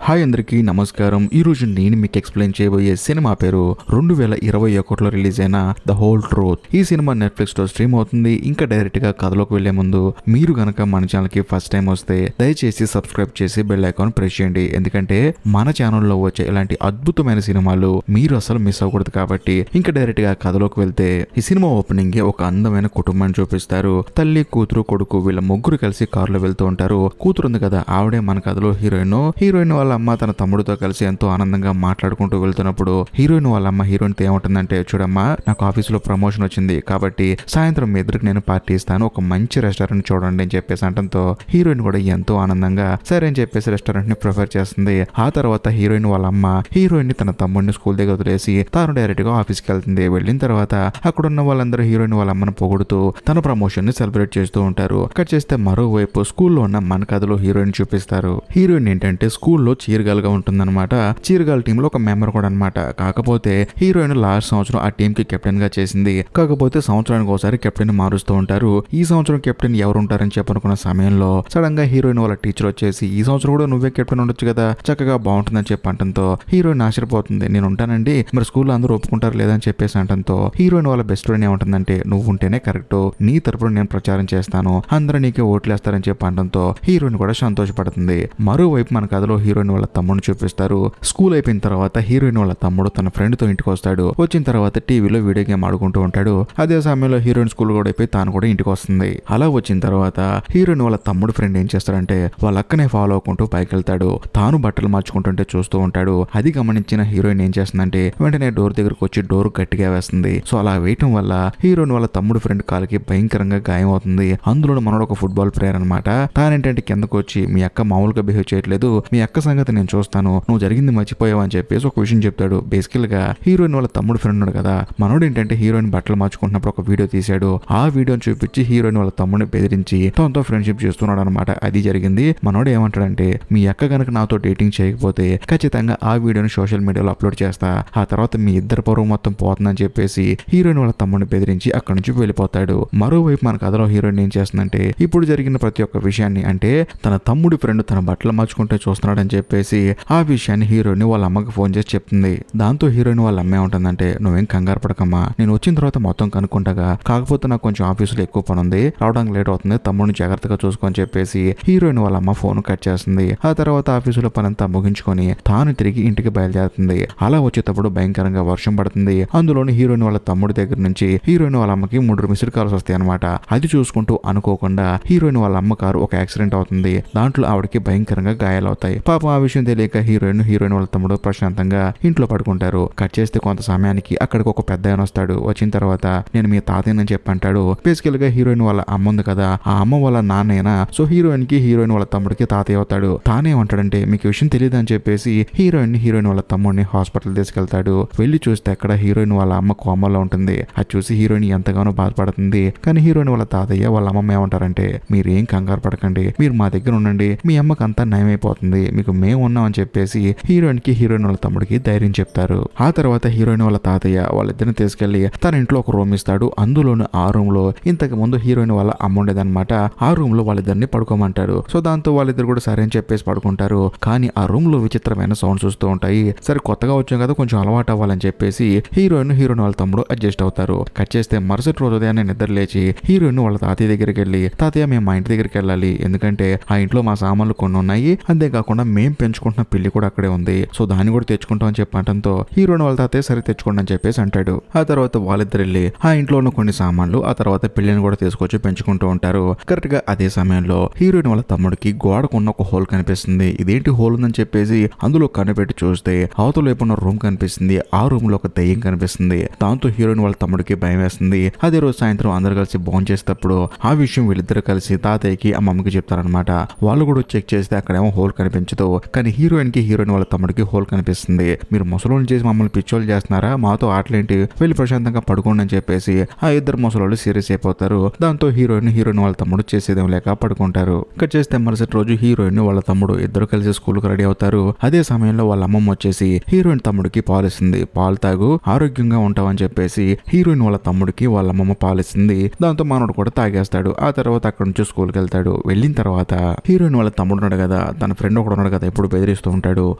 Hi అందరికీ నమస్కారం. ఈ రోజు నేను మీకు ఎక్స్ప్లెయిన్ చేయబోయే సినిమా పేరు 2021లో రిలీజ్ అయిన ద హోల్ ట్రూత్. ఈ సినిమా నెట్ఫ్లిక్స్ లో స్ట్రీమ్ అవుతుంది. ఇంకా డైరెక్ట్ గా కథలోకి వెళ్లే ముందు మీరు గనక మన ఛానల్ కి ఫస్ట్ టైం వస్తే దయచేసి సబ్స్క్రైబ్ చేసి బెల్ ఐకాన్ ప్రెస్ చేయండి. ఎందుకంటే మన ఛానల్లో వచ్చే ఇలాంటి అద్భుతమైన సినిమాలు మీరు అసలు మిస్ అవ్వకూడదు. కాబట్టి ఇంకా డైరెక్ట్ గా కథలోకి వెళ్తే ఈ సినిమా ఓపెనింగ్ ఒక అందమైన కుటుంబాన్ని చూపిస్తారు. తల్లి, కూతురు, కొడుకు వీళ్ళ ముగ్గురు కలిసి కారులో వెళ్తూ ఉంటారు. కూతురు ఉంది కదా, ఆవిడే మన కథలో హీరోయిన్ వాళ్ళ అమ్మ తన తమ్ముడితో కలిసి ఎంతో ఆనందంగా మాట్లాడుకుంటూ వెళ్తున్నప్పుడు హీరోయిన్ వాళ్ళ అమ్మ హీరోయిన్తో ఏమంటుందంటే, చూడమ్మా నాకు ఆఫీసులో ప్రమోషన్ వచ్చింది కాబట్టి సాయంత్రం మీ ఇద్దరికి నేను పార్టీ ఇస్తాను, ఒక మంచి రెస్టారెంట్ చూడండి అని చెప్పేసి అంటంతో హీరోయిన్ కూడా ఎంతో ఆనందంగా సరే అని చెప్పేసి రెస్టారెంట్ ని ప్రిఫర్ చేస్తుంది. ఆ తర్వాత హీరోయిన్ వాళ్ళ అమ్మ హీరోయిన్ ని తన తమ్ముడిని స్కూల్ దగ్గర వదిలేసి తాను డైరెక్ట్ గా ఆఫీస్కి వెళ్తుంది. వెళ్ళిన తర్వాత అక్కడ ఉన్న వాళ్ళందరూ హీరోయిన్ వాళ్ళ అమ్మను పొగుడుతూ తన ప్రమోషన్ ని సెలబ్రేట్ చేస్తూ ఉంటారు. అక్కడ చేస్తే మరోవైపు స్కూల్లో ఉన్న మన కథలో హీరోయిన్ చూపిస్తారు. హీరోయిన్ ఏంటంటే స్కూల్లో చీరగాల్ గా ఉంటుందన్నమాట. చీరగాల్ టీమ్ లో ఒక మెంబర్ కూడా అనమాట. కాకపోతే హీరోయిన్ లాస్ట్ సంవత్సరం ఆ టీం కి కెప్టెన్ గా చేసింది. కాకపోతే సంవత్సరానికి ఒకసారి కెప్టెన్ మారుస్తూ ఉంటారు. ఈ సంవత్సరం కెప్టెన్ ఎవరు ఉంటారని చెప్పనుకున్న సమయంలో సడన్ గా హీరోయిన్ వాళ్ళ టీచర్ వచ్చేసి, ఈ సంవత్సరం కూడా నువ్వే కెప్టెన్ ఉండొచ్చు కదా, చక్కగా బాగుంటుందని చెప్పి అంటంతో హీరోయిన్ ఆశ్చర్యపోతుంది. నేను ఉంటానండి, మరి స్కూల్లో అందరూ ఒప్పుకుంటారు లేదని చెప్పేసి అంటంతో హీరోయిన్ వాళ్ళ బెస్ట్ ఫ్రెండ్ ఏమంటుందంటే, నువ్వు ఉంటేనే కరెక్ట్, నీ తరపున నేను ప్రచారం చేస్తాను, అందరూ నీకే ఓట్లేస్తారని చెప్పి అంటంతో హీరోయిన్ కూడా సంతోషపడుతుంది. మరోవైపు మన కథలో హీరోయిన్ వాళ్ళ తమ్ముడిని చూపిస్తారు. స్కూల్ అయిపోయిన తర్వాత హీరోయిన్ వాళ్ళ తమ్ముడు తన ఫ్రెండ్ తో ఇంటికి వస్తాడు. వచ్చిన తర్వాత టీవీలో వీడియో గేమ్ ఆడుకుంటూ ఉంటాడు. అదే సమయంలో హీరోయిన్ స్కూల్ కూడా అయిపోయి తాను కూడా ఇంటికి వస్తుంది. అలా వచ్చిన తర్వాత హీరోయిన్ వాళ్ళ తమ్ముడు ఫ్రెండ్ ఏం చేస్తాడంటే వాళ్ళ అక్కనే ఫాలో అవ్వకుంటూ పైకి వెళ్తాడు. తాను బట్టలు మార్చుకుంటుంటే చూస్తూ ఉంటాడు. అది గమనించిన హీరోయిన్ ఏం చేస్తుందంటే వెంటనే డోర్ దగ్గరకు వచ్చి డోర్ గట్టిగా వేస్తుంది. సో అలా వేయటం వల్ల హీరోయిన్ వాళ్ళ తమ్ముడు ఫ్రెండ్ కాలికి భయంకరంగా గాయం అవుతుంది. అందులో మనోడు ఒక ఫుట్బాల్ ప్లేయర్ అనమాట. తానేంటంటే కిందకు వచ్చి, మీ అక్క మామూలుగా బిహేవ్ చేయట్లేదు, మీ అక్క సంగతి నేను చూస్తాను, నువ్వు జరిగింది మర్చిపోయావు అని చెప్పేసి ఒక విషయం చెప్తాడు. బేసికల్ గా హీరోయిన్ వాళ్ళ తమ్ముడు ఫ్రెండ్ ఉన్నాడు కదా, మనోడు ఏంటంటే హీరోయిన్ బట్టలు మార్చుకుంటున్నప్పుడు ఒక వీడియో తీశాడు. ఆ వీడియోని చూపించి హీరోయిన్ వాళ్ళ తమ్ముడిని బెదిరించి తనతో ఫ్రెండ్షిప్ చేస్తున్నాడు అనమాట. అది జరిగింది. మనోడు ఏమంటాడంటే, మీ అక్క కనుక నాతో డేటింగ్ చేయకపోతే ఖచ్చితంగా ఆ వీడియోని సోషల్ మీడియాలో అప్లోడ్ చేస్తా, ఆ తర్వాత మీ ఇద్దరు పరువు మొత్తం పోతుందని చెప్పేసి హీరోయిన్ వాళ్ళ తమ్ముడిని బెదిరించి అక్కడి నుంచి వెళ్ళిపోతాడు. మరోవైపు మన కథలో హీరోయిన్ ఏం చేస్తుందంటే, ఇప్పుడు జరిగిన ప్రతి ఒక్క విషయాన్ని, అంటే తన తమ్ముడి ఫ్రెండ్ తన బట్టలు మార్చుకుంటే చూస్తున్నాడని చెప్పేసి ఆ విషయాన్ని హీరోయిన్ వాళ్ళ అమ్మకి ఫోన్ చేసి చెప్తుంది. దాంతో హీరోయిన్ వాళ్ళ అమ్మ ఏమంటుందంటే, నువ్వేం కంగారు పడకమ్మా, నేను వచ్చిన తర్వాత మొత్తం కనుక్కుంటాగా, కాకపోతే నాకు కొంచెం ఆఫీసులో ఎక్కువ పని ఉంది, రావడానికి లేట్ అవుతుంది, తమ్ముడిని జాగ్రత్తగా చూసుకొని చెప్పేసి హీరోయిన్ వాళ్ళ అమ్మ ఫోన్ కట్ చేస్తుంది. ఆ తర్వాత ఆఫీసులో పనంతా ముగించుకొని తాను తిరిగి ఇంటికి బయలుదేరుతుంది. అలా వచ్చేటప్పుడు భయంకరంగా వర్షం పడుతుంది. అందులోని హీరోయిన్ వాళ్ళ తమ్ముడి దగ్గర నుంచి హీరోయిన్ వాళ్ళ అమ్మకి 3 మిస్డ్ కాల్స్ వస్తాయి అనమాట. అది చూసుకుంటూ అనుకోకుండా హీరోయిన్ వాళ్ళ అమ్మ కారు ఒక యాక్సిడెంట్ అవుతుంది. దాంట్లో ఆవిడకి భయంకరంగా గాయాలవుతాయి. పాపం ఆ విషయం తెలియక హీరోయిన్ వాళ్ళ తమ్ముడు ప్రశాంతంగా ఇంట్లో పడుకుంటారు. కట్ చేస్తే కొంత సమయానికి అక్కడికి ఒక పెద్ద ఆయన వస్తాడు. వచ్చిన తర్వాత, నేను మీ తాతయ్యని చెప్పి అంటాడు. బేసికల్ గా హీరోయిన్ వాళ్ళ అమ్మ ఉంది కదా, ఆ అమ్మ వాళ్ళ నాన్నైనా. సో హీరోయిన్ వాళ్ళ తమ్ముడికి తాతయ్య అవుతాడు. తానేమంటాడంటే, మీకు విషయం తెలియదు అని చెప్పేసి హీరోయిన్ వాళ్ళ తమ్ముడిని హాస్పిటల్ తీసుకెళ్తాడు. వెళ్ళి చూస్తే అక్కడ హీరోయిన్ వాళ్ళ అమ్మ కోమాలో ఉంటుంది. అది చూసి హీరోయిన్ ఎంతగానో బాధపడుతుంది. కానీ హీరోయిన్ వాళ్ళ తాతయ్య వాళ్ళ అమ్మమ్మ ఏమంటారంటే, మీరు ఏం కంగారు పడకండి, మీరు మా దగ్గర ఉండండి, మీ అమ్మకి అంతా నయమైపోతుంది, మీకు మేము ఉన్నాం అని చెప్పేసి హీరోయిన్ వాళ్ళ తమ్ముడికి ధైర్యం చెప్తారు. ఆ తర్వాత హీరోయిన్ వాళ్ళ తాతయ్య వాళ్ళిద్దరిని తీసుకెళ్లి తన ఇంట్లో ఒక రూమ్ ఇస్తాడు. అందులోని ఆ రూమ్ లో ఇంతకు ముందు హీరోయిన్ వాళ్ళ అమ్మ ఉండేదన్నమాట. ఆ రూమ్ లో వాళ్ళిద్దరిని పడుకోమంటారు. సో దాంతో వాళ్ళిద్దరు కూడా సరే అని చెప్పేసి పడుకుంటారు. కానీ ఆ రూమ్ లో విచిత్రమైన సౌండ్స్ వస్తూ ఉంటాయి. సరే కొత్తగా వచ్చాం కదా, కొంచెం అలవాటు అవ్వాలని చెప్పేసి హీరోయిన్ వాళ్ళ తమ్ముడు అడ్జస్ట్ అవుతారు. కట్ చేస్తే మరుసటి రోజు ఉదయాన్నే నిద్ర లేచి హీరోయిన్ వాళ్ళ తాతయ్య దగ్గరికి వెళ్ళి, తాతయ్య మేము మా ఇంటి దగ్గరికి వెళ్ళాలి, ఎందుకంటే ఆ ఇంట్లో మా సామాన్లు కొన్ని ఉన్నాయి, అంతేకాకుండా మేము పెంచుకుంటున్న పిల్లి కూడా అక్కడే ఉంది, సో దాన్ని కూడా తెచ్చుకుంటాం అని చెప్పడంతో హీరోయిన్ వాళ్ళ తాతయ్య సరే తెచ్చుకోండి అని చెప్పేసి అంటాడు. ఆ తర్వాత వాళ్ళిద్దరు వెళ్ళి ఆ ఇంట్లో ఉన్న కొన్ని సామాన్లు, ఆ తర్వాత పిల్లిని కూడా తీసుకొచ్చి పెంచుకుంటూ ఉంటారు. కరెక్ట్ గా అదే సమయంలో హీరోయిన్ వాళ్ళ తమ్ముడికి గోడకున్న ఒక హోల్ కనిపిస్తుంది. ఇదేంటి హోల్ ఉందని చెప్పేసి అందులో కనిపెట్టి చూస్తే అవతల వైపు ఉన్న రూమ్ కనిపిస్తుంది. ఆ రూమ్ లో ఒక దయ్యం కనిపిస్తుంది. దాంతో హీరోయిన్ వాళ్ళ తమ్ముడికి భయం వేస్తుంది. అదే రోజు సాయంత్రం అందరు కలిసి భోంచేసేటప్పుడు చేసేటప్పుడు ఆ విషయం వీళ్ళిద్దరు కలిసి తాతయ్యకి అమ్మమ్మకి చెప్తారనమాట. వాళ్ళు కూడా చెక్ చేస్తే అక్కడేమో హోల్ కనిపించదు. కానీ హీరోయిన్ వాళ్ళ తమ్ముడికి హోల్ కనిపిస్తుంది. మీరు ముసలోళ్ళు చేసి మమ్మల్ని పిచ్చోళ్ళు చేస్తున్నారా, మాతో ఆటలేంటి, వెళ్ళి ప్రశాంతంగా పడుకోండి అని చెప్పేసి ఆ ఇద్దరు ముసలోళ్ళు సీరియస్ అయిపోతారు. దాంతో హీరోయిన్ వాళ్ళ తమ్ముడు చేసేదేం లేక పడుకుంటారు. ఇక్కడ చేస్తే మరుసటి రోజు హీరోయిన్ వాళ్ళ తమ్ముడు ఇద్దరు కలిసి స్కూల్కి రెడీ అవుతారు. అదే సమయంలో వాళ్ళ అమ్మమ్మ వచ్చేసి హీరోయిన్ తమ్ముడికి పాలిస్తుంది. పాలు తాగు, ఆరోగ్యంగా ఉంటావని చెప్పేసి హీరోయిన్ వాళ్ళ తమ్ముడికి వాళ్ళ అమ్మమ్మ పాలిస్తుంది. దాంతో మనోడు కూడా తాగేస్తాడు. ఆ తర్వాత అక్కడ నుంచి స్కూల్కి వెళ్తాడు. వెళ్ళిన తర్వాత హీరోయిన్ వాళ్ళ తమ్ముడు ఉన్నాడు కదా, తన ఫ్రెండ్ ఒకడు ఉన్నాడు కదా ఎప్పుడు బెదిరిస్తూ ఉంటాడు.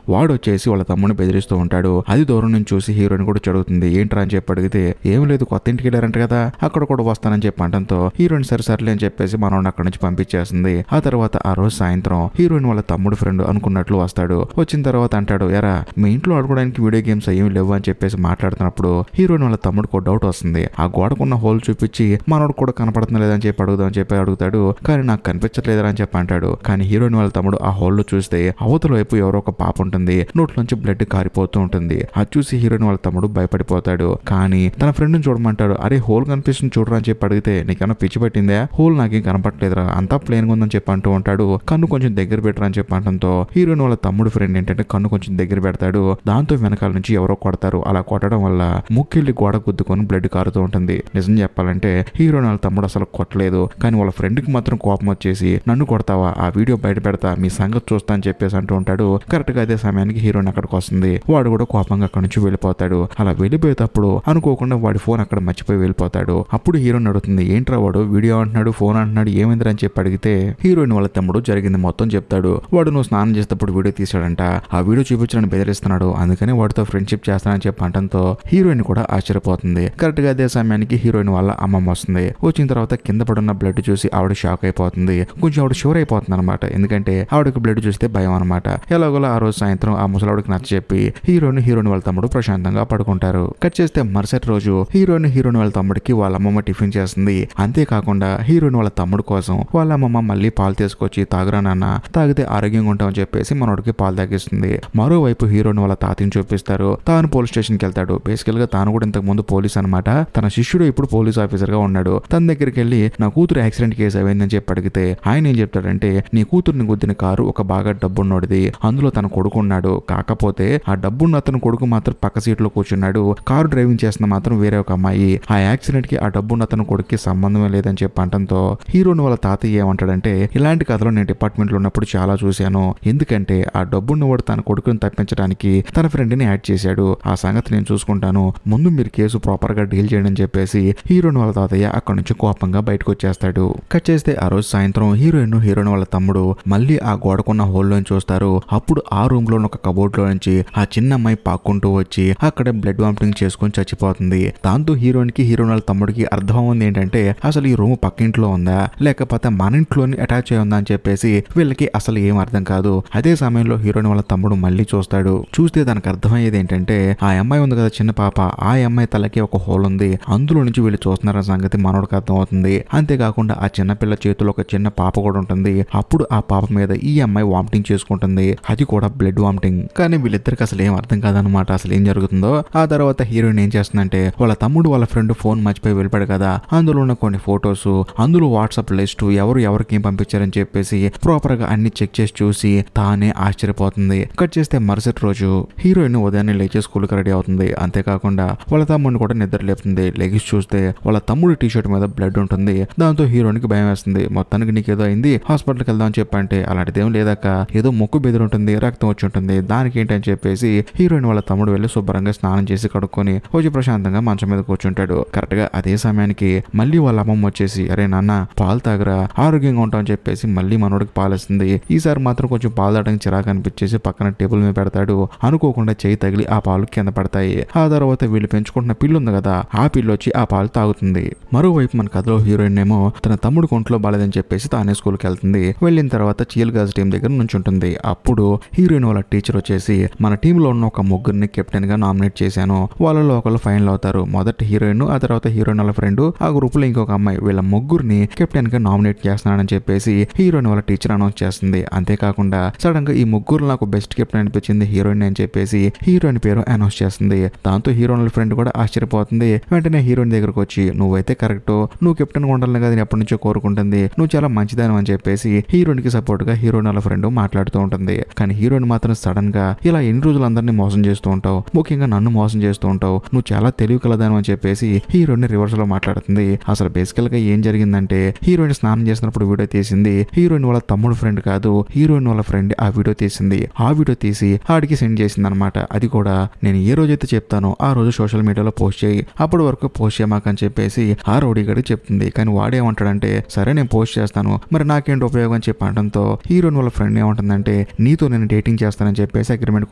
వాడు వచ్చేసి వాళ్ళ తమ్ముడిని బెదిరిస్తూ ఉంటాడు. అది దూరం నుంచి చూసి హీరోయిన్ కూడా చెడుగుతుంది. ఏంట్రా అని చెప్పి అడిగితే ఏం లేదు, కొత్త ఇంటికి వెళ్ళారంట కదా, అక్కడ కూడా వస్తానని చెప్పి అంటంతో హీరోయిన్ సరిసర్లే అని చెప్పేసి మనోడిని అక్కడి నుంచి పంపించేస్తుంది. ఆ తర్వాత ఆ రోజు సాయంత్రం హీరోయిన్ వాళ్ళ తమ్ముడు ఫ్రెండ్ అనుకున్నట్లు వస్తాడు. వచ్చిన తర్వాత అంటాడు, ఎరా మీ ఇంట్లో ఆడుకోవడానికి వీడియో గేమ్స్ ఏమి లేవు అని చెప్పేసి మాట్లాడుతున్నప్పుడు హీరోయిన్ వాళ్ళ తమ్ముడికి ఒక డౌట్ వస్తుంది. ఆ గోడకున్న హోల్ చూపించి మనోడు కూడా కనపడుతుంది లేదని చెప్పి అడుగుతాడు. కానీ నాకు కనిపించట్లేదని చెప్పి అంటాడు. కానీ హీరోయిన్ వాళ్ళ తమ్ముడు ఆ హోల్లో చూస్తే అవతల వైపు ఎవరో ఒక పాప ఉంటుంది. నోట్లోంచి బ్లడ్ కారిపోతూ ఉంటుంది. అది చూసి హీరోయిన్ వాళ్ళ తమ్ముడు భయపడిపోతాడు. కానీ తన ఫ్రెండ్ని చూడమంటాడు. అరే హోల్ కనిపిస్తుంది చూడరా అని చెప్పి అడిగితే నీకన్నా పిచ్చి పట్టిందా, హోల్ నాకేం కనపట్లేదురా, అంతా ప్లేన్ గా ఉందని చెప్పి అంటూ ఉంటాడు. కన్ను కొంచెం దగ్గర పెట్టరా అని చెప్పి అంటంతో హీరోయిన్ వాళ్ళ తమ్ముడు ఫ్రెండ్ ఏంటంటే కన్ను కొంచెం దగ్గర పెడతాడు. దాంతో వెనకాల నుంచి ఎవరో కొడతారు. అలా కొట్టడం వల్ల ముక్కెళ్ళి గోడ గుద్దుకొని బ్లడ్ కారుతూ ఉంటుంది. నిజం చెప్పాలంటే హీరోయిన్ వాళ్ళ తమ్ముడు అసలు కొట్టలేదు. కానీ వాళ్ళ ఫ్రెండ్ కి మాత్రం కోపం వచ్చేసి నన్ను కొడతావా, ఆ వీడియో బయట పెడతా, మీ సంగతి చూస్తా అని చెప్పేసి అంటూ ఉంటాడు. కరెక్ట్ గా అదే సమయానికి హీరోయిన్ అక్కడికి వస్తుంది. వాడు కూడా కోపంగా అక్కడి నుంచి వెళ్ళిపోతాడు. అలా వెళ్ళిపోయేటప్పుడు అనుకోకుండా వాడి ఫోన్ అక్కడ మర్చిపోయి వెళ్ళిపోతాడు. అప్పుడు హీరోయిన్ అడుగుతుంది, ఏంట్రా వాడు వీడియో అంటున్నాడు, ఫోన్ అంటున్నాడు, ఏమైందిరా అని చెప్పి అడిగితే హీరోయిన్ వాళ్ళ తమ్ముడు జరిగింది మొత్తం చెప్తాడు. వాడు నువ్వు స్నానం చేసేటప్పుడు వీడియో తీసాడంట, ఆ వీడియో చూపించడానికి బెదిరిస్తున్నాడు, అందుకని వాడితో ఫ్రెండ్షిప్ చేస్తానని చెప్పి అంటంతో హీరోయిన్ కూడా ఆశ్చర్యపోతుంది. కరెక్ట్ గా అదే సమయానికి హీరోయిన్ వాళ్ళ అమ్మమ్మ వస్తుంది. వచ్చిన తర్వాత కింద పడున్న బ్లడ్ చూసి ఆవిడ షాక్ అయిపోతుంది. కొంచెం ఆవిడ షూర్ అయిపోతుంది అనమాట. ఎందుకంటే ఆవిడకి బ్లడ్ చూస్తే భయం అనమాట. ఎలాగోలా ఆ రోజు సాయంత్రం ఆ ముసలావిడికి నచ్చ చెప్పి హీరోయిన్ వాళ్ళ తమ్ముడు ప్రశాంతంగా పడుకుంటారు. కట్ చేస్తే మరుసటి రోజు హీరోయిన్ వాళ్ళ తమ్ముడికి వాళ్ళ అమ్మమ్మ టిఫిన్ చేస్తుంది. అంతేకాకుండా హీరోయిన్ వాళ్ళ తమ్ముడు కోసం వాళ్ళ అమ్మమ్మ మళ్ళీ పాలు తీసుకొచ్చి తాగురా నాన్న, తాగితే ఆరోగ్యంగా ఉంటామని చెప్పేసి మనోడికి పాలు తాగిస్తుంది. మరోవైపు హీరోయిన్ వాళ్ళ తాతని చూపిస్తారు. తాను పోలీస్ స్టేషన్ కి వెళ్తాడు. బేసికల్ గా తాను కూడా ఇంతకు ముందు పోలీస్ అనమాట. తన శిష్యుడు ఇప్పుడు పోలీస్ ఆఫీసర్ గా ఉన్నాడు. తన దగ్గరికి వెళ్ళి నా కూతురు యాక్సిడెంట్ కేసు అయిందని చెప్పి అడిగితే ఆయన ఏం చెప్తాడంటే నీ కూతుర్ని గుద్దిన కారు ఒక బాగా డబ్బున్నోడిది, అందులో తన కొడుకున్నాడు. కాకపోతే ఆ డబ్బున్న అతను కొడుకు మాత్రం పక్క సీట్ లో కూర్చున్నాడు. కారు డ్రైవింగ్ చేస్తున్న మాత్రం వేరే ఒక అమ్మాయి. ఆ యాక్సిడెంట్ కి ఆ డబ్బున్న అతను కొడుకు సంబంధమే లేదని చెప్పి అంటంతో హీరోయిన్ వాళ్ళ తాతయ్య ఏమంటాడంటే ఇలాంటి కథలు నేను డిపార్ట్మెంట్ లో ఉన్నప్పుడు చాలా చూశాను. ఎందుకంటే ఆ డబ్బున్నవాడు తన కొడుకుని తప్పించడానికి తన ఫ్రెండ్ ని యాడ్ చేశాడు. ఆ సంగతి నేను చూసుకుంటాను, ముందు మీరు కేసు ప్రాపర్ గా డీల్ చేయండి అని చెప్పేసి హీరోయిన్ వాళ్ళ తాతయ్య అక్కడ నుంచి కోపంగా బయటకు వచ్చేస్తాడు. కట్ చేస్తే ఆ రోజు సాయంత్రం హీరోయిన్ వాళ్ళ తమ్ముడు మళ్ళీ ఆ గోడకున్న హోల్ లోని చూస్తారు. అప్పుడు ఆ రూమ్ లో ఒక కబోర్డ్ లో నుంచి ఆ చిన్న అమ్మాయి పాక్కుంటూ వచ్చి అక్కడ బ్లడ్ వామిటింగ్ చేసుకుని చచ్చిపోతుంది. దాంతో హీరోయిన్ వాళ్ళ తమ్ముడికి అర్థం ఉంది ఏంటంటే అసలు ఈ రూమ్ పక్కింట్లో ఉందా లేకపోతే మన ఇంట్లోని అటాచ్ అయి ఉందా అని చెప్పేసి వీళ్ళకి అసలు ఏం అర్థం కాదు. అదే సమయంలో హీరోయిన్ వాళ్ళ తమ్ముడు మళ్ళీ చూస్తాడు. చూస్తే దానికి అర్థమయ్యేది ఏంటంటే ఆ అమ్మాయి ఉంది కదా చిన్న పాప, ఆ అమ్మాయి తలకి ఒక హోల్ ఉంది, అందులో నుంచి వీళ్ళు చూస్తున్నారన్న సంగతి మనోడికి అర్థం అవుతుంది. అంతేకాకుండా ఆ చిన్న పిల్ల చేతిలో ఒక చిన్న పాప కూడా ఉంటుంది. అప్పుడు ఆ పాప మీద ఈ అమ్మాయి వామిటింగ్ చేసుకుంటుంది, అది కూడా బ్లడ్ వామిటింగ్. కానీ వీళ్ళిద్దరికి అసలు ఏం అర్థం కాదనమాట అసలు ఏం జరుగుతుందో. ఆ తర్వాత హీరోయిన్ ఏం చేస్తుందంటే వాళ్ళ తమ్ముడు వాళ్ళ ఫ్రెండ్ ఫోన్ మర్చిపోయి వెళ్ళిపోయాడు కదా, అందులో ఉన్న కొన్ని ఫొటోస్, అందులో వాట్సాప్ లిస్ట్ ఎవరికి ఏం పంపించారని చెప్పేసి ప్రాపర్ గా అన్ని చెక్ చేసి చూసి తానే ఆశ్చర్యపోతుంది. కట్ చేస్తే మరుసటి రోజు హీరోయిన్ ఉదయాన్నే లేచే స్కూల్ కి రెడీ అవుతుంది. అంతేకాకుండా వాళ్ళ తమ్ముడిని కూడా నిద్ర లేపుతుంది. లెగిసి చూస్తే వాళ్ళ తమ్ముడి టీ షర్ట్ మీద బ్లడ్ ఉంటుంది. దాంతో హీరోయిన్ కి భయం వేస్తుంది. మొత్తానికి నీకేదో అయింది, హాస్పిటల్కి వెళ్దాం అని చెప్పంటే అలాంటిది ఏం లేదక్క, ఏదో మొక్కు బెదిరి ఉంటుంది, రక్తం వచ్చి ఉంటుంది, దానికి ఏంటని చెప్పేసి హీరోయిన్ వాళ్ళ తమ్ముడు వెళ్ళి శుభ్రంగా స్నానం చేసి కడుక్కొని వచ్చి ప్రశాంతంగా మంచం మీద కూర్చుంటాడు. కరెక్ట్ గా అదే సమయానికి మళ్ళీ వాళ్ళ అమ్మమ్మ వచ్చేసి అరే నాన్న పాలు తాగరా ఆరోగ్యంగా ఉంటామని చెప్పేసి మళ్ళీ మనోడికి పాలిస్తుంది. ఈసారి మాత్రం కొంచెం పాలు తాగడానికి చిరాకు అనిపించేసి పక్కన టేబుల్ మీద పెడతాడు. అనుకోకుండా చేయి తగిలి ఆ పాలు కింద పడతాయి. ఆ తర్వాత వీళ్ళు పెంచుకుంటున్న పిల్లు ఉంది కదా, ఆ పిల్లు వచ్చి ఆ పాలు తాగుతుంది. మరోవైపు మన కథలో హీరోయిన్ ఏమో తన తమ్ముడు ఒంట్లో బాలేదని చెప్పేసి తానే స్కూల్కి వెళ్తుంది. వెళ్ళిన తర్వాత చీల్ గర్ల్స్ టీం దగ్గర నుంచి ఉంటుంది. అప్పుడు హీరోయిన్ వాళ్ళ టీచర్ వచ్చేసి మన టీంలో ఉన్న ఒక ముగ్గురిని కెప్టెన్ గా నామినేట్ చేశాను, వాళ్ళలో ఒకళ్ళు ఫైనల్ అవుతారు. మొదటి హీరోయిన్, ఆ తర్వాత హీరోయిన్ వాళ్ళ ఫ్రెండ్, ఆ గ్రూప్ లో ఇంకొక అమ్మాయి, వీళ్ళ ముగ్గురిని కెప్టెన్ గా నామినేట్ చేస్తున్నానని చెప్పేసి హీరోయిన్ వాళ్ళ టీచర్ అనౌన్స్ చేస్తుంది. అంతేకాకుండా సడన్ గా ఈ ముగ్గురు నాకు బెస్ట్ కెప్టెన్ అనిపించింది హీరోయిన్ అని చెప్పేసి హీరోయిన్ పేరు అనౌన్స్ చేస్తుంది. దాంతో హీరోయిన్ వాళ్ళ ఫ్రెండ్ కూడా ఆశ్చర్యపోతుంది. వెంటనే హీరోయిన్ దగ్గరకు వచ్చి నువ్వైతే కరెక్ట్, నువ్వు కెప్టెన్ గా ఉండాలని కదా ఎప్పటి నుంచో కోరుకుంటుంది, నువ్వు చాలా మంచిదాని అని చెప్పేసి హీరోయిన్ కి సపోర్ట్ గా హీరోయిన్ వాళ్ళ ఫ్రెండ్ మాట్లాడుతూ ఉంటుంది. కానీ హీరోయిన్ మాత్రం సడన్ గా ఇలా ఎన్ని రోజులు అందరినీ మోసం చేస్తూ ఉంటావు, ముఖ్యంగా నన్ను మోసం చేస్తూ ఉంటావు, నువ్వు చాలా తెలివి కలదాను అని చెప్పేసి హీరోయిన్ రివర్స్ లో మాట్లాడుతుంది. అసలు బేసికల్ గా ఏం జరిగిందంటే హీరోయిన్ స్నానం చేసినప్పుడు వీడియో తీసింది హీరోయిన్ వాళ్ళ తమ్ముడు ఫ్రెండ్ కాదు, హీరోయిన్ వాళ్ళ ఫ్రెండ్ ఆ వీడియో తీసింది. ఆ వీడియో తీసి ఆడికి సెండ్ చేసింది అనమాట. అది కూడా నేను ఏ రోజైతే చెప్తానో ఆ రోజు సోషల్ మీడియాలో పోస్ట్ చేయి, అప్పటి వరకు పోస్ట్ చేయమాకని చెప్పేసి ఆ రౌడీ గడికి చెప్తుంది. కానీ వాడేమంటాడంటే సరే నేను పోస్ట్ చేస్తాను, మరి నాకేంటి ఉపయోగం అని చెప్పి అనడంతో హీరోయిన్ వాళ్ళ ఫ్రెండ్ ఏమంటుందంటే నీతో నేను డేటింగ్ చేస్తానని చెప్పేసి అగ్రిమెంట్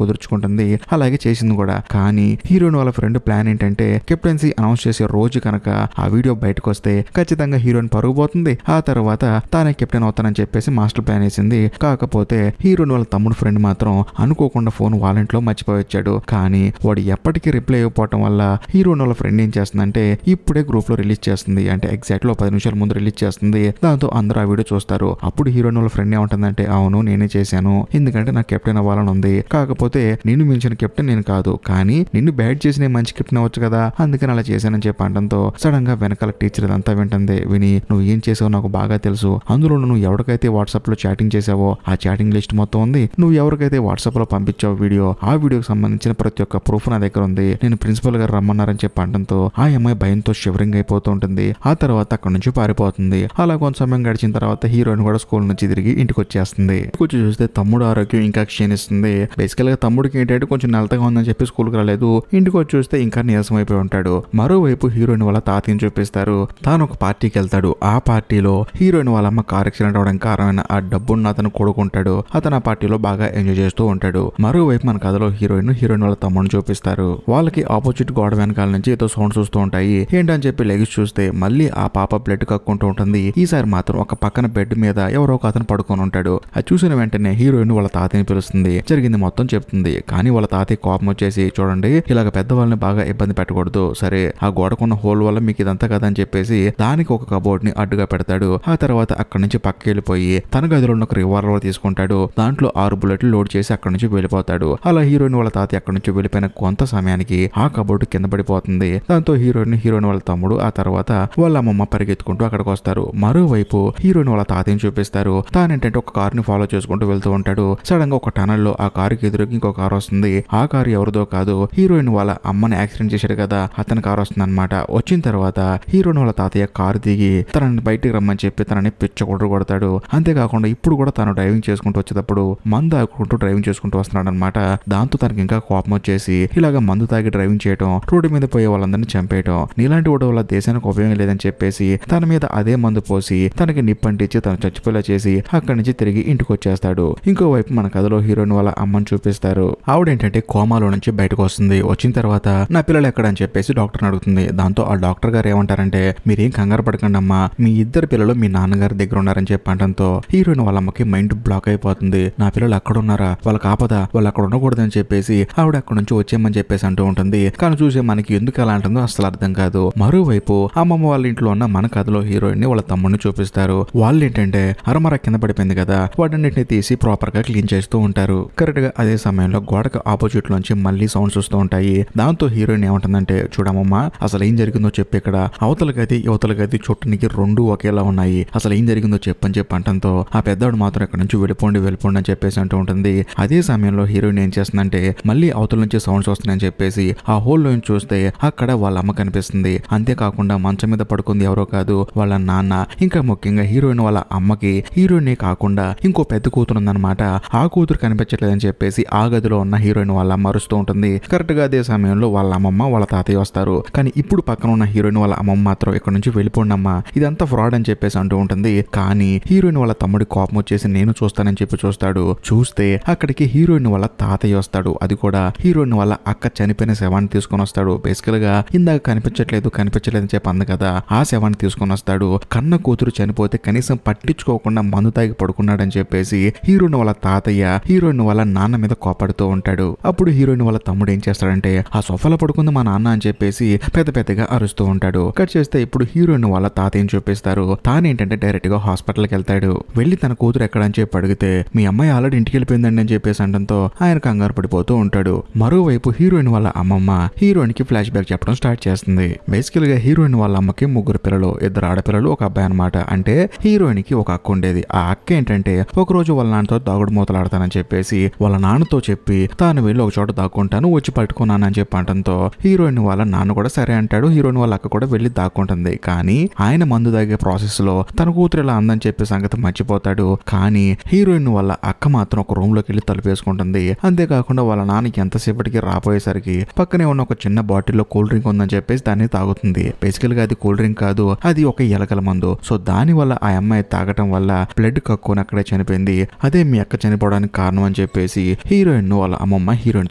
కుదుర్చుకుంటుంది. అలాగే చేసింది కూడా. కానీ హీరోయిన్ వాళ్ళ ఫ్రెండ్ ప్లాన్ ఏంటంటే కెప్టెన్సీ అనౌన్స్ చేసే రోజు కనుక ఆ వీడియో బయటకు వస్తే ఖచ్చితంగా హీరోయిన్ పరుగు పోతుంది. ఆ తర్వాత తానే కెప్టెన్ అవుతానని చెప్పేసి మాస్టర్ ప్లాన్ వేసింది. కాకపోతే హీరోయిన్ వాళ్ళ తమ్ముడు ఫ్రెండ్ మాత్రం అనుకోకుండా ఫోన్ వాలెంట్లో మర్చిపోయి వచ్చాడు. కానీ వాడు ఎప్పటికీ రిప్లై అయిపోవటం వల్ల హీరోయిన్ వాళ్ళ ఫ్రెండ్ ఏం చేస్తుందంటే ఇప్పుడే గ్రూప్ లో రిలీజ్ చేస్తుంది. అంటే ఎగ్జాక్ట్ లో 10 నిమిషాల ముందు రిలీజ్ చేస్తుంది. దాంతో అందరూ ఆ వీడియో చూస్తారు. అప్పుడు హీరోయిన్ వాళ్ళ ఫ్రెండ్ ఏమంటుందంటే అవును నేనే చేశాను, ఎందుకంటే నాకు కెప్టెన్ అవ్వాలని ఉంది, కాకపోతే నిన్ను మించిన కెప్టెన్ నేను కాదు, కానీ నిన్ను బ్యాట్ చేసి నేను మంచి కెప్టెన్ అవ్వచ్చు కదా, అందుకని అలా చేశానని చెప్పి అంటంతో సడన్ గా వెనకాల టీచర్ ఇదంతా వింటుంది. విని నువ్వు ఏం చేసావు నాకు బాగా తెలుసు, అందులో నువ్వు ఎవరికైతే వాట్సాప్ లో చాటింగ్ చేసావో ఆ చాటింగ్ లిస్ట్ మొత్తం ఉంది, నువ్వు ఎవరికైతే వాట్సాప్ లో పంపించావు వీడియో, ఆ వీడియోకి సంబంధించిన ప్రతి ఒక్క ప్రూఫ్ నా దగ్గర ఉంది, నేను ప్రిన్సిపల్ గారు రమ్మన్నారని చెప్పి అంటంతో ఆ అమ్మాయి భయంతో షివరింగ్ అయిపోతూ ఉంటుంది. ఆ తర్వాత అక్కడ నుంచి పారిపోతుంది. అలా కొంత సమయం గడిచిన తర్వాత హీరోయిన్ కూడా స్కూల్ నుంచి తిరిగి ఇంటికి వచ్చేస్తుంది. ఇంటికి చూస్తే తమ్ముడు ఆరోగ్యం ఇంకా క్షీణిస్తుంది. బేసికల్ గా తమ్ముడికి ఏంటంటే కొంచెం నెలతగా ఉందని చెప్పి స్కూల్కి రాలేదు. ఇంటికి వచ్చి చూస్తే ఇంకా నీరసం అయిపోయి ఉంటాడు. మరోవైపు హీరోయిన్ వాళ్ళ తాతయ్యని చూపిస్తారు. తాను ఒక పార్టీకి వెళ్తాడు. ఆ పార్టీలో హీరోయిన్ వాళ్ళ అమ్మ కార్ యాక్సిడెంట్ అవడానికి కారణమైన ఆ డబ్బున్న అతను కొడుకుంటాడు. అతను ఆ పార్టీలో బాగా ఎంజాయ్ చేస్తూ ఉంటాడు. మరోవైపు మన కథలో హీరోయిన్ వాళ్ళ తమ్ముడిని చూపిస్తారు. వాళ్ళకి ఆపోజిట్ గోడ వెనకాల నుంచి ఏదో సౌండ్స్ వస్తూ ఉంటాయి. ఏంటని చెప్పి లెగిసి చూస్తే మళ్ళీ ఆ పాప బ్లడ్ కక్కుంటూ ఉంటుంది. ఈసారి మాత్రం ఒక పక్కన బెడ్ మీద ఎవరో ఒక అతను పడుకొని ఉంటాడు. అది చూసిన వెంటనే హీరోయిన్ వాళ్ళ తాతయ్యని పిలుస్తుంది. జరిగింది మొత్తం చెప్తుంది. కానీ వాళ్ళ తాతయ్య కోపం వచ్చేసి చూడండి ఇలాగ పెద్దవాళ్ళని బాగా ఇబ్బంది పెట్టకూడదు, సరే ఆ గోడకున్న హోల్ వల్ల మీకు ఇదంతా కదా అని చెప్పేసి దానికి ఒక కబోర్డ్ ని అడ్డుగా పెడతాడు. ఆ తర్వాత అక్కడి నుంచి పక్కకి వెళ్ళిపోయి తన గదిలో ఉన్న ఒక రివాల్వర్ తీసుకుంటాడు. దాంట్లో 6 బుల్లెట్లు లోడ్ చేసి అక్కడి నుంచి వెళ్ళిపోతాడు. అలా హీరోయిన్ వాళ్ళ తాతయ్య అక్కడి నుంచి వెళ్ళిపోయిన కొంత సమయానికి ఆ కబోర్డు కింద పడిపోతుంది. దాంతో హీరోయిన్ వాళ్ళ తమ్ముడు ఆ తర్వాత వాళ్ళ అమ్మమ్మ పరిగెత్తుకుంటూ అక్కడికి వస్తారు. మరోవైపు హీరోయిన్ వాళ్ళ తాతయ్యని చూపిస్తారు. తానేంటంటే ఒక కార్ ని ఫాలో చేసుకుంటూ వెళ్తూ ఉంటాడు. సడన్ గా ఒక టనల్ లో ఆ కారుకి ఎదురుకి ఇంకో కార్ వస్తుంది. ఆ కారు ఎవరిదో కాదు, హీరోయిన్ వాళ్ళ అమ్మని యాక్సిడెంట్ చేశాడు కదా అతని కారు వస్తుంది అనమాట. వచ్చిన తర్వాత హీరోయిన్ వాళ్ళ తాతయ్య కారు దిగి తనని బయటికి రమ్మని చెప్పి తనని పిచ్చకొట్టు కొడతాడు. అంతేకాకుండా ఇప్పుడు కూడా తను డ్రైవింగ్ చేసుకుంటూ వచ్చేటప్పుడు మందు ఆకుంటూ డ్రైవింగ్ చేసుకుంటూ వస్తున్నాడు అనమాట. దాంతో తనకి ఇంకా కోపం వచ్చేసి ఇలాగ మందు తాగి డ్రైవింగ్ చేయడం, రోడ్డు మీద పోయే వాళ్ళందరినీ చంపేయడం, నీలాంటి వాడు వల్ల దేశానికి ఉపయోగం లేదని చెప్పేసి తన మీద అదే మందు పోసి తనకి నిప్పంటించి తను చచ్చిపోయేలా చేసి అక్కడి నుంచి తిరిగి ఇంటికి వచ్చేస్తాడు. ఇంకోవైపు మన కథలో హీరోయిన్ వాళ్ళ అమ్మని చూపిస్తారు. ఆవిడేంటంటే కోమాలో నుంచి బయటకు వస్తుంది. వచ్చిన తర్వాత నా పిల్లలు ఎక్కడ అని చెప్పేసి డాక్టర్ అడుగుతుంది. దాంతో ఆ డాక్టర్ గారు ఏమంటారంటే మీరేం కంగారు పడకండి అమ్మా, మీ ఇద్దరు పిల్లలు మీ నాన్నగారి దగ్గర ఉన్నారని చెప్పి అంటంతో హీరోయిన్ వాళ్ళ అమ్మకి మైండ్ బ్లాక్ అయిపోతుంది. నా పిల్లలు అక్కడ ఉన్నారా, వాళ్ళకి ఆపదా, వాళ్ళు అక్కడ ఉండకూడదని చెప్పేసి ఆవిడ అక్కడ నుంచి వచ్చేయమని చెప్పేసి అంటూ ఉంటుంది. కానీ చూసే మనకి ఎందుకు అలా అంటుందో అసలు అర్థం కాదు. మరోవైపు అమ్మమ్మ వాళ్ళ ఇంట్లో ఉన్న మన కథలో హీరోయిన్ ని వాళ్ళ తమ్ముడిని చూపిస్తారు. వాళ్ళు ఏంటంటే అరమర కింద పడిపోయింది కదా, వాటన్నిటిని తీసి ప్రాపర్ గా క్లీన్ చేస్తూ ఉంటారు. కరెక్ట్ గా అదే సమయంలో గోడకు ఆపోజిట్ లోంచి మళ్ళీ సౌండ్స్ వస్తూ ఉంటాయి. దాంతో హీరోయిన్ ఏమంటుందంటే చూడమ్మా అసలు ఏం జరిగిందో చెప్పి, ఇక్కడ అవతల గది యువతల గది చుట్టనికి 2 ఒకేలా ఉన్నాయి, అసలు ఏం జరిగిందో చెప్పని చెప్పి అంటంతో ఆ పెద్దవాడు మాత్రం ఇక్కడ నుంచి వెళ్ళిపోండి అని చెప్పేసి అంటూ ఉంటుంది. అదే సమయంలో హీరోయిన్ ఏం చేస్తుందంటే మళ్ళీ అవతల నుంచి సౌండ్స్ వస్తున్నాయని చెప్పేసి ఆ హోల్ లో చూస్తే అక్కడ వాళ్ళ అమ్మ కనిపిస్తుంది. అంతేకాకుండా మంచం మీద పడుకుంది ఎవరో కాదు వాళ్ళ నాన్న. ఇంకా ముఖ్యంగా హీరోయిన్ వాళ్ళ అమ్మకి హీరోయిన్ కాకుండా ఇంకో పెద్ద కూతురు ఉందన్నమాట. ఆ కూతురు కనిపించట్లేదని చెప్పేసి ఆ గదిలో ఉన్న హీరోయిన్ వాళ్ళ అమ్మ అరుస్తూ ఉంటుంది. కరెక్ట్ గా అదే సమయంలో వాళ్ళ అమ్మమ్మ వాళ్ళ తాతయ్య వస్తారు. కానీ ఇప్పుడు పక్కన ఉన్న హీరోయిన్ వాళ్ళ అమ్మమ్మ మాత్రం ఇక్కడ నుంచి వెళ్ళిపోండమ్మా, ఇదంతా ఫ్రాడ్ అని చెప్పేసి అంటూ ఉంటుంది. కానీ హీరోయిన్ వాళ్ళ తమ్ముడి కోపం వచ్చేసి నేను చూస్తానని చెప్పి చూస్తాడు. చూస్తే అక్కడికి హీరోయిన్ వాళ్ళ తాతయ్య వస్తాడు. అది కూడా హీరోయిన్ వాళ్ళ అక్క చనిపోయిన శవాన్ని తీసుకొని వస్తాడు. బేసికల్ గా ఇందాక కనిపించట్లేదు అని చెప్పి అంది కదా, ఆ శవాన్ని తీసుకొని వస్తాడు. కన్న కూతురు చనిపోతే కనీసం పట్టించుకోకుండా మందు తాగి పడుకున్నాడని చెప్పేసి హీరోయిన్ వాళ్ళ తాతయ్య హీరోయిన్ వాళ్ళ నాన్న మీద కోపడుతూ ఉంటాడు. అప్పుడు హీరోయిన్ వాళ్ళ తమ్ముడు ఏం చేస్తాడంటే ఆ సోఫాలో పడుకుంది మా నాన్న అని చెప్పేసి పెద్దగా అరుస్తూ ఉంటాడు. కట్ చేస్తే ఇప్పుడు హీరోయిన్ వాళ్ళ తాతయ్యని చూపిస్తారు. తానేంటంటే డైరెక్ట్ గా హాస్పిటల్కి వెళ్తాడు. వెళ్ళి తన కూతురు ఎక్కడ అని చెప్పి అడిగితే మీ అమ్మాయి ఆల్రెడీ ఇంటికి వెళ్ళిపోయిందండి అని చెప్పేసి అంటంతో ఆయన కంగారు పడిపోతూ ఉంటాడు. మరోవైపు హీరోయిన్ వాళ్ళ అమ్మమ్మ హీరోయిన్ కి ఫ్లాష్ బ్యాక్ చెప్పడం స్టార్ట్ చేస్తుంది. బేసికల్ గా హీరోయిన్ వాళ్ళ అమ్మకి 3 పిల్లలు, 2 ఆడపిల్లలు, 1 అబ్బాయి అనమాట. అంటే హీరోయిన్ కి ఒక అక్క ఉండేది. ఆ అక్క ఏంటంటే ఒక రోజు వాళ్ళ నాన్నతో దాగుడు మూతలు ఆడతానని చెప్పేసి వాళ్ళ నాన్నతో చెప్పి తాను వెళ్ళి ఒక చోట దాక్కుంటాను వచ్చి పట్టుకున్నానని చెప్పి అంటంతో హీరోయిన్ వాళ్ళ నాన్న కూడా సరే అంటాడు. హీరోయిన్ వాళ్ళ అక్క కూడా వెళ్ళి దాక్కుంటుంది. కానీ ఆయన మందు తాగే ప్రాసెస్ లో తన కూతురు ఇలా అందని చెప్పే సంగతి మర్చిపోతాడు. కానీ హీరోయిన్ వాళ్ళ అక్క మాత్రం ఒక రూమ్ లోకి వెళ్ళి తలుపేసుకుంటుంది. అంతేకాకుండా వాళ్ళ నాన్నకి ఎంతసేపటికి రాపోయేసరికి పక్కనే ఉన్న ఒక చిన్న బాటిల్లో కూల్ డ్రింక్ ఉందని చెప్పేసి దాన్ని తాగుతుంది. బేసికల్ గా అది కూల్ డ్రింక్ కాదు, అది ఒక ఎలకల మందు. సో దాని వల్ల ఆ అమ్మాయి తాగటం వల్ల బ్లడ్ కక్కుని అక్కడే చనిపోయింది. అదే మీ అక్క చనిపోవడానికి కారణం అని చెప్పేసి హీరోయిన్ వాళ్ళ అమ్మమ్మ హీరోయిన్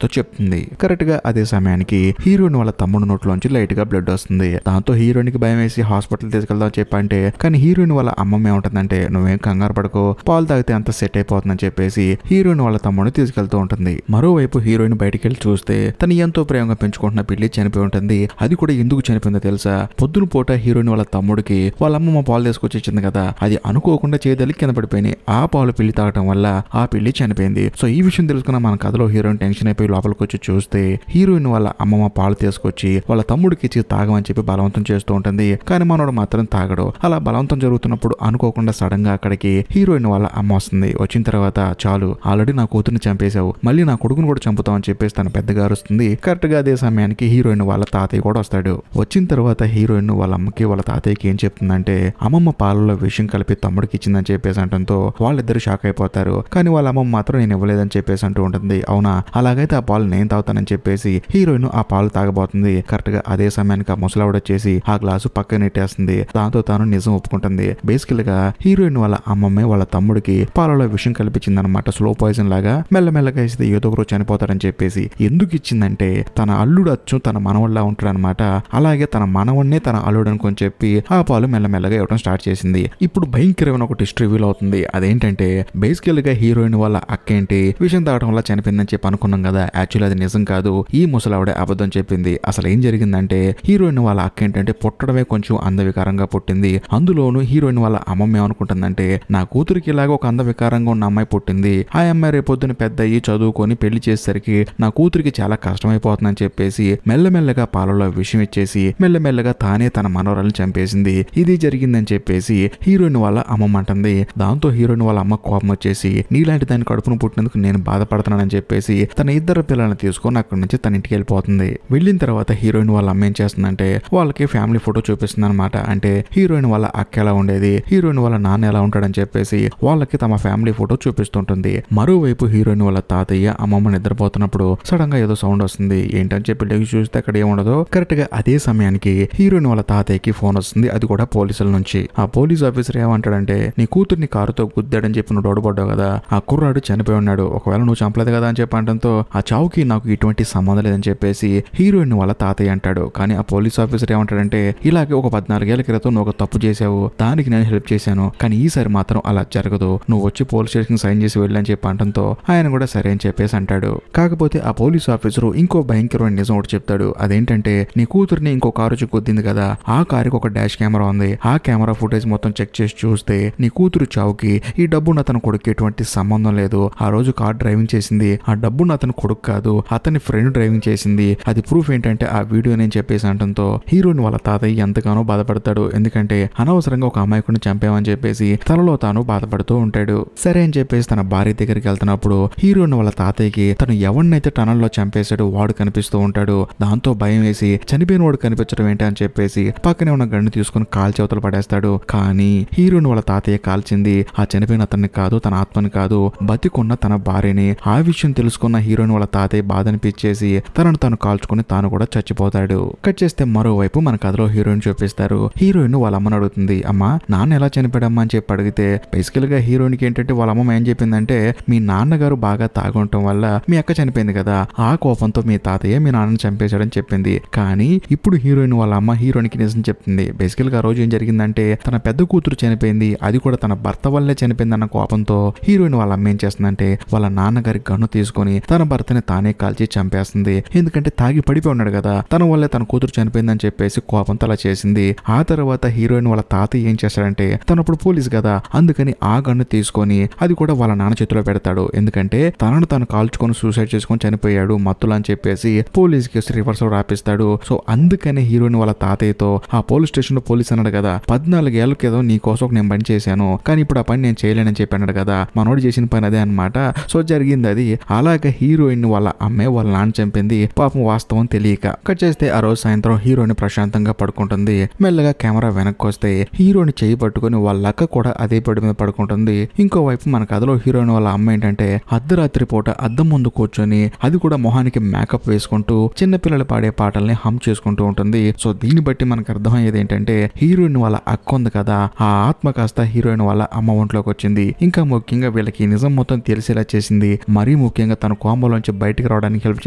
తో చెప్తుంది. కరెక్ట్ గా అదే సమయానికి హీరోయిన్ వాళ్ళ తమ్ముడు నోట్లోంచి లైట్ గా బ్లడ్ వస్తుంది. దాంతో హీరోయిన్ కి భయం వేసి హాస్పిటల్ తీసుకెళ్దాం చెప్పంటే కానీ హీరోయిన్ వాళ్ళ అమ్మమ్మ ఏముంటుందంటే నువ్వేం కంగారు పడుకో, పాలు తాగితే అంత సెట్ అయిపోతుందని చెప్పేసి హీరోయిన్ వాళ్ళ తమ్ముడిని తీసుకెళ్తూ ఉంటుంది. మరోవైపు హీరోయిన్ బయటికి వెళ్ళి చూస్తే తను ఎంతో ప్రేమగా పెంచుకుంటున్న పిల్లి చనిపోయి ఉంటుంది. అది కూడా ఎందుకు చనిపోయిందో తెలుసా? పొద్దున పూట హీరోయిన్ వాళ్ళ తమ్ముడికి వాళ్ళ అమ్మమ్మ పాలు తీసుకొచ్చి ఇచ్చింది కదా, అది అనుకోకుండా చేదలి కింద పడిపోయినాయి. ఆ పాలు పిల్లి తాగటం వల్ల ఆ పిల్లి చనిపోయింది. సో ఈ విషయం తెలుసుకున్న మన కథలో హీరోయిన్ టెన్షన్ అయిపోయి లోపలికి వచ్చి చూస్తే హీరోయిన్ వాళ్ళ అమ్మమ్మ పాలు తీసుకొచ్చి వాళ్ళ తమ్ముడికి ఇచ్చి తాగమని చెప్పి బలవంతం చేస్తూ ఉంటుంది. కానీ మనోడు మాత్రం తాగడు. అలా బలవంతం జరుగుతున్నప్పుడు అనుకోకుండా సడన్ గా అక్కడికి హీరోయిన్ వాళ్ళ అమ్మ వస్తుంది. వచ్చిన తర్వాత చాలు, ఆల్రెడీ నా కూతుర్ని చంపేశావు, మళ్ళీ నా కొడుకుని కూడా చంపుతావు అని చెప్పేసి తన పెద్దగా అరుస్తుంది. కరెక్ట్ గా అదే సమయానికి హీరోయిన్ వాళ్ళ తాతయ్య కూడా వస్తాడు. వచ్చిన తర్వాత హీరోయిన్ వాళ్ళ అమ్మకి వాళ్ళ తాతయ్యకి ఏం చెప్తుందంటే అమ్మమ్మ పాలలో విషయం కలిపి తమ్ముడికి ఇచ్చిందని చెప్పేసి అంటంతో వాళ్ళిద్దరు షాక్ అయిపోతారు. కానీ వాళ్ళ అమ్మమ్మ మాత్రం నేను ఇవ్వలేదని చెప్పేసి అంటూ ఉంటుంది. అవునా, అలాగైతే ఆ పాలు నేను తాగుతానని చెప్పేసి హీరోయిన్ ఆ పాలు తాగబోతుంది. కరెక్ట్ గా అదే సమయానికి ఆ ముసలావిడ వచ్చేసి ఆ గ్లాసు పక్కన నెట్టేస్తుంది. దాంతో తాను నిజం ఒప్పుకుంటుంది. బేసికల్ గా హీరోయిన్ వాళ్ళ అమ్మమ్మే వాళ్ళ తమ్ముడికి పాలలో విషయం కల్పించిందనమాట. స్లో పాయిజన్ లాగా మెల్లమెల్లగా ఇస్తే ఏదో ఒకరు చనిపోతాడని చెప్పేసి. ఎందుకు ఇచ్చిందంటే తన అల్లుడు అచ్చు తన మనవళ్ళ ఉంటాడనమాట. అలాగే తన మనవన్నే తన అల్లుడు అనుకొని చెప్పి ఆ పాలు మెల్లమెల్లగా ఇవ్వడం స్టార్ట్ చేసింది. ఇప్పుడు భయంకరమైన ఒక ట్విస్ట్ రివీల్ అవుతుంది. అదేంటంటే బేసికల్ గా హీరోయిన్ వాళ్ళ అక్కేంటి విషయం తాగడం వల్ల చనిపోయిందని చెప్పి అనుకున్నాం కదా, యాక్చువల్లీ అది నిజం కాదు. ఈ ముసలావిడే అబద్ధం చెప్పింది. అసలు ఏం జరిగిందంటే హీరోయిన్ వాళ్ళ అక్క ఏంటంటే పుట్టడమే కొంచెం అందవికారంగా పుట్టింది. అందులోనూ హీరోయిన్ వాళ్ళ అమ్మమ్మ ఏమనుకుంటుందంటే నా కూతురికి ఇలాగ ఒక అందవికారంగా ఉన్న అమ్మాయి పుట్టింది, ఆ అమ్మాయి రేపొద్దున పెద్ద అయ్యి చదువుకొని పెళ్లి చేసేసరికి నా కూతురికి చాలా కష్టమైపోతుందని చెప్పేసి మెల్లమెల్లగా పాలలో విషయం ఇచ్చేసి మెల్లమెల్లగా తానే తన మనవరాలను చంపేసింది. ఇది జరిగిందని చెప్పేసి హీరోయిన్ వాళ్ళ అమ్మమ్మ అంటుంది. దాంతో హీరోయిన్ వాళ్ళ అమ్మ కోపం వచ్చేసి నీలాంటి దాని కడుపును పుట్టినందుకు నేను బాధపడుతున్నానని చెప్పేసి తన ఇద్దరు పిల్లల్ని తీసుకొని అక్కడి నుంచి తన ఇంటికి వెళ్ళిపోతుంది. వెళ్ళిన తర్వాత హీరోయిన్ వాళ్ళ అమ్మ ఏం చేస్తుందంటే వాళ్ళకి ఫ్యామిలీ ఫోటో చూపిస్తుంది అనమాట. అంటే హీరోయిన్ వాళ్ళ అక్క ఎలా ఉండేది, హీరోయిన్ వాళ్ళ నాన్న ఎలా ఉంటాడని చెప్పేసి వాళ్ళకి తమ ఫ్యామిలీ ఫోటో చూపిస్తుంటుంది. మరోవైపు హీరోయిన్ వాళ్ళ తాతయ్య అమ్మమ్మ నిద్రపోతున్నప్పుడు సడన్ గా ఏదో సౌండ్ వస్తుంది. ఏంటని చెప్పి లేచి చూస్తే అక్కడ ఏముండదు. కరెక్ట్ గా అదే సమయానికి హీరోయిన్ వాళ్ళ తాతయ్యకి ఫోన్ వస్తుంది. అది కూడా పోలీసుల నుంచి. ఆ పోలీస్ ఆఫీసర్ ఏమంటాడంటే నీ కూతుర్ని కారుతో గుద్దాడని చెప్పి నువ్వు డోడబడ్డావు కదా, ఆ కుర్రాడు చనిపోయి ఉన్నాడు, ఒకవేళ నువ్వు చంపలేదు కదా అని చెప్పి అంటంతో ఆ చావుకి నాకు ఎటువంటి సంబంధం లేదని చెప్పేసి హీరోయిన్ వాళ్ళ తాతయ్య అంటాడు. కానీ ఆ పోలీస్ ఆఫీసర్ ఏమంటాడంటే ఇలాగే ఒక 14 ఏళ్ల క్రితం నువ్వు ఒక తప్పు చేసావు, దానికి నేను హెల్ప్ చేశాను, కానీ ఈసారి మాత్రం అలా జరగదు, నువ్వు వచ్చి పోలీస్ స్టేషన్ సైన్ చేసి వెళ్ళని చెప్పి అంటంతో ఆయన కూడా సరే అని చెప్పేసి అంటాడు. కాకపోతే ఆ పోలీస్ ఆఫీసర్ ఇంకో భయంకరమైన నిజం ఒకటి చెప్తాడు. అదేంటంటే నీ కూతుర్ని ఇంకో కారు గుద్దింది కదా, ఆ కారుకి ఒక డాష్ కెమెరా ఉంది, ఆ కెమెరా ఫుటేజ్ మొత్తం చెక్ చేసి చూస్తే నీ కూతురు చావుకి ఈ డబ్బున్న అతను కొడుకు ఎటువంటి సంబంధం లేదు. ఆ రోజు కార్ డ్రైవింగ్ చేసింది ఆ డబ్బున్న అతను కొడుకు కాదు, అతని ఫ్రెండ్ డ్రైవింగ్ చేసింది. అది ప్రూఫ్ ఏంటంటే ఆ వీడియో నేను చెప్పేసి అంటంతో హీరోయిన్ వాళ్ళ తాతయ్య ఎంతగానో బాధపడతాడు. ఎందుకంటే అనవసరంగా ఒక అమాయకుడిని చంపామని చెప్పేసి తనలో తాను బాధపడుతూ ఉంటాడు. సరే అని చెప్పేసి తన భార్య దగ్గరికి వెళ్తున్నప్పుడు హీరోయిన్ వాళ్ళ తాతయ్యకి తను ఎవరినైతే టనల్లో చంపేశాడో వాడు కనిపిస్తూ ఉంటాడు. దాంతో భయం వేసి చనిపోయిన వాడు కనిపించడం ఏంటి అని చెప్పేసి పక్కనే ఉన్న గన్ను తీసుకుని కాల్చేవతలు పడేస్తాడు. కానీ హీరోయిన్ వాళ్ళ తాతయ్య కాల్చింది ఆ చనిపోయిన అతన్ని కాదు, తన ఆత్మని కాదు, బతికున్న తన భార్యని. ఆ విషయం తెలుసుకున్న హీరోయిన్ వాళ్ళ తాతయ్య బాధ అనిపించేసి తనను తాను కాల్చుకుని తాను కూడా చచ్చిపోతాడు. కట్ చేస్తే మరోవైపు మన కథలో హీరోయిన్ చూపిస్తారు. హీరోయిన్ వాళ్ళ అమ్మని అడుగుతుంది, అమ్మా నాన్న ఎలా చనిపోయాడమ్మా అని చెప్పి అడిగితే బేసికల్ గా హీరోయిన్ కి ఏంటంటే వాళ్ళ అమ్మ ఏం చెప్పిందంటే మీ నాన్నగారు బాగా తాగుండటం వల్ల మీ అక్క చనిపోయింది కదా, ఆ కోపంతో మీ తాతయ్య మీ నాన్నని చంపేశాడని చెప్పింది. కానీ ఇప్పుడు హీరోయిన్ వాళ్ళ అమ్మ హీరోయిన్ కి నిజం చెప్తుంది. బేసికల్ గా ఆ రోజు ఏం జరిగిందంటే తన పెద్ద కూతురు చనిపోయింది, అది కూడా తన భర్త వల్లే చనిపోయింది అన్న కోపంతో హీరోయిన్ వాళ్ళ అమ్మ ఏం చేస్తుందంటే వాళ్ళ నాన్నగారి గన్ను తీసుకొని తన భర్తని తానే కాల్చి చంపేస్తుంది. ఎందుకంటే తాగి పడిపోయి ఉన్నాడు కదా, తన వల్లే తన కూతురు చనిపోయిందని చెప్పేసి కోపంతో అలా చేసింది. ఆ తర్వాత హీరోయిన్ వాళ్ళ తాతయ్య ఏం చేస్తాడంటే తను అప్పుడు పోలీస్ కదా, అందుకని ఆ గన్ను తీసుకొని అది కూడా వాళ్ళ నాన్న చేతిలో పెడతాడు. ఎందుకంటే తనను తాను కాల్చుకొని సూసైడ్ చేసుకొని చనిపోయాడు మత్తులు అని చెప్పేసి పోలీస్ కేసు రివర్స్ రాపిస్తాడు. సో అందుకని హీరోయిన్ వాళ్ళ తాతయ్యతో ఆ పోలీస్ స్టేషన్ లో పోలీస్ అన్నాడు కదా 14 ఏళ్ల క్రితం నీ కోసం నేను పని చేశాను, కానీ ఇప్పుడు ఆ పని నేను చేయలేనని చెప్పి అన్నాడు కదా, మనోడు చేసిన పని అదే అనమాట. సో జరిగింది అది. అలాగే హీరోయిన్ వాళ్ళ అమ్మే వాళ్ళ నాన్న చంపింది, పాపం వాస్తవం తెలియక. కట్ చేస్తే ఆ రోజు సాయంత్రం హీరోయిన్ ప్రశాంతంగా పడుకుంటుంది. మెల్లగా కెమెరా వెనక్కి వస్తే హీరోయిన్ చేయి పట్టుకుని వాళ్ళ అక్క కూడా అదే బెడ్ మీద పడుకుంటుంది. ఇంకోవైపు మన కథలో హీరోయిన్ వాళ్ళ అమ్మ ఏంటంటే అర్ధరాత్రి పూట అద్దం ముందు కూర్చొని అది కూడా మొహానికి మేకప్ వేసుకుంటూ చిన్నపిల్లలు పాడే పాటల్ని హమ్ చేసుకుంటూ ఉంటుంది. సో దీన్ని బట్టి మనకు అర్థమయ్యేది ఏంటంటే హీరోయిన్ వాళ్ళ అక్క ఉంది కదా, ఆ ఆత్మ కాస్త హీరోయిన్ వాళ్ళ అమ్మ ఒంట్లోకి వచ్చింది. ఇంకా ముఖ్యంగా వీళ్ళకి నిజం మొత్తం తెలిసేలా చేసింది, మరీ ముఖ్యంగా తన కోంబోలోంచి బయటకు రావడానికి హెల్ప్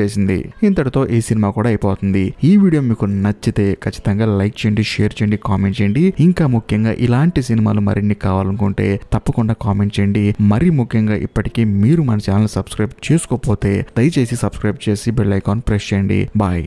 చేసింది. ఇంతటితో ఈ సినిమా కూడా అయిపోతుంది. ఈ వీడియో మీకు నచ్చితే ఖచ్చితంగా లైక్ చేయండి, షేర్ చేయండి, కామెంట్ చేయండి. ఇంకా ముఖ్యంగా ఇలాంటి సినిమాలు మరిన్ని కావాలనుకుంటే తప్పకుండా కామెంట్ చేయండి. మరీ ముఖ్యంగా ఇప్పటికీ మీరు మన ఛానల్ సబ్స్క్రైబ్ చేసుకోకపోతే దయచేసి సబ్స్క్రైబ్ చేసి బెల్ ఐకాన్ ప్రెస్ చేయండి. బాయ్.